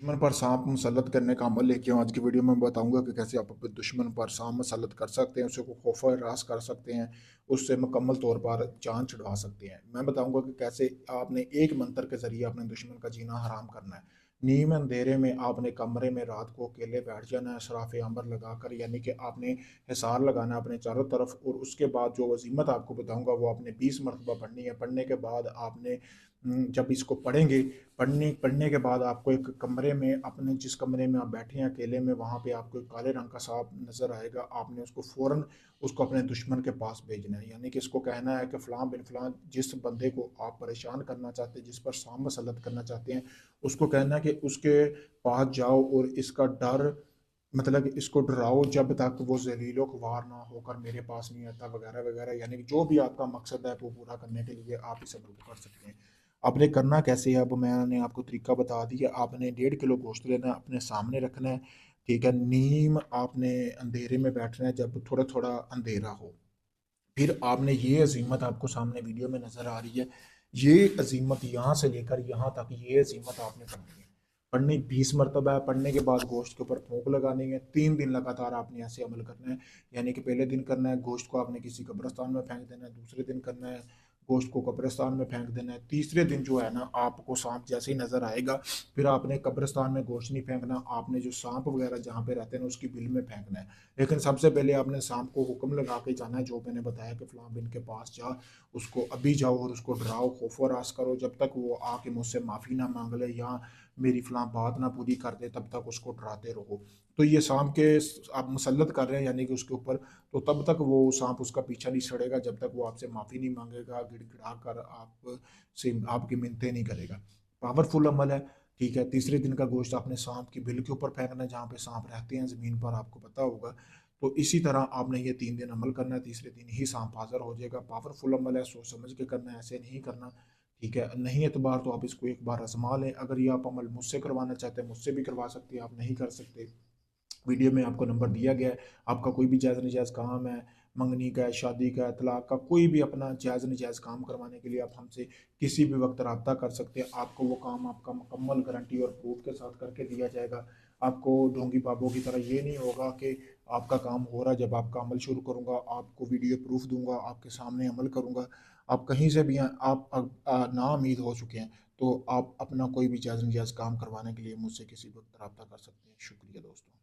दुश्मन पर सांप मुसल्लत करने का अमल लेके आज की वीडियो में बताऊंगा कि कैसे आप अपने दुश्मन पर सांप मुसल्लत कर सकते हैं, उसे को खौफ और हरास कर सकते हैं, उससे मुकम्मल तौर पर जान छुड़वा सकते हैं। मैं बताऊंगा कि कैसे आपने एक मंत्र के जरिए अपने दुश्मन का जीना हराम करना है। नीम अंधेरे में आपने कमरे में रात को अकेले बैठ जाना है, सराफ अंबर लगाकर, यानी कि आपने हिसार लगाना है अपने चारों तरफ। और उसके बाद जो वजीमत आपको बताऊंगा वो आपने 20 मरतबा पढ़नी है। पढ़ने के बाद आपने जब इसको पढ़ेंगे, पढ़ने पढ़ने के बाद आपको एक कमरे में, अपने जिस कमरे में आप बैठे हैं अकेले में, वहाँ पे आपको एक काले रंग का सांप नजर आएगा। आपने उसको फौरन उसको अपने दुश्मन के पास भेजना है, यानी कि इसको कहना है कि फ़लाँ बिन फ़लाँ, जिस बंदे को आप परेशान करना चाहते हैं, जिस पर सांप मसलत करना चाहते हैं, उसको कहना है कि उसके पास जाओ और इसका डर, मतलब इसको डराओ जब तक वो जलीलो ख्वार ना होकर मेरे पास नहीं आता, वगैरह वगैरह। यानी कि जो भी आपका मकसद है वो पूरा करने के लिए आप इस अमल को कर सकते हैं। आपने करना कैसे है, अब मैंने आपको तरीका बता दिया। आपने 1.5 किलो गोश्त लेना है, अपने सामने रखना है, ठीक है। नीम आपने अंधेरे में बैठना है जब थोड़ा थोड़ा अंधेरा हो। फिर आपने ये अजीमत आपको सामने वीडियो में नज़र आ रही है, ये अजीमत यहाँ से लेकर यहाँ तक, ये अजीमत आपने पढ़नी है। पढ़नी 20 मरतबा है। पढ़ने के बाद गोश्त के ऊपर फूंक लगानी है। 3 दिन लगातार आपने ऐसे अमल करना है। यानी कि पहले दिन करना है, गोश्त को आपने किसी कब्रिस्तान में फेंक देना है। दूसरे दिन करना है, गोश्त को कब्रिस्तान में फेंक देना है। तीसरे दिन जो है ना, आपको सांप जैसे ही नज़र आएगा, फिर आपने कब्रिस्तान में गोश्त नहीं फेंकना, आपने जो सांप वगैरह जहाँ पे रहते हैं उसकी बिल में फेंकना है। लेकिन सबसे पहले आपने सांप को हुक्म लगा के जाना है, जो मैंने बताया कि फलां बिन के पास जा, उसको अभी जाओ और उसको डराओ, खौफ और रास करो। जब तक वो आके मुझसे माफ़ी ना मांग ले या मेरी फलां बात ना पूरी कर दे, तब तक उसको डराते रहो। तो ये सांप के आप मुसल्लत कर रहे हैं, यानी कि उसके ऊपर, तो तब तक वो सांप उसका पीछा नहीं छोड़ेगा जब तक वो आपसे माफ़ी नहीं मांगेगा, गिड़गिड़ा कर आप से आपकी मिन्नतें नहीं करेगा। पावरफुल अमल है, ठीक है। तीसरे दिन का गोश्त आपने सांप की बिल के ऊपर फेंकना है, जहाँ पे सांप रहते हैं ज़मीन पर, आपको पता होगा। तो इसी तरह आपने ये 3 दिन अमल करना है, तीसरे दिन ही सांप हाजिर हो जाएगा। पावरफुल अमल है, सोच समझ के करना है, ऐसे नहीं करना, ठीक है। नहीं एतबार तो आप इसको एक बार आजमा लें। अगर ये आप अमल मुझसे करवाना चाहते हैं, मुझसे भी करवा सकते हैं। आप नहीं कर सकते, वीडियो में आपको नंबर दिया गया है। आपका कोई भी जायज़ नजायज़ काम है, मंगनी का है, शादी का है, तलाक का, कोई भी अपना जायज़ नजायज़ काम करवाने के लिए आप हमसे किसी भी वक्त रब्ता कर सकते हैं। आपको वो काम आपका मुकम्मल गारंटी और प्रूफ के साथ करके दिया जाएगा। आपको ढोंगी बाबों की तरह ये नहीं होगा कि आपका काम हो रहा है, जब आपका अमल शुरू करूँगा आपको वीडियो प्रूफ दूंगा, आपके सामने अमल करूँगा। आप कहीं से भी आप ना उम्मीद हो चुके हैं, तो आप अपना कोई भी जायज़ नजायज़ काम करवाने के लिए मुझसे किसी वक्त रब्ता कर सकते हैं। शुक्रिया दोस्तों।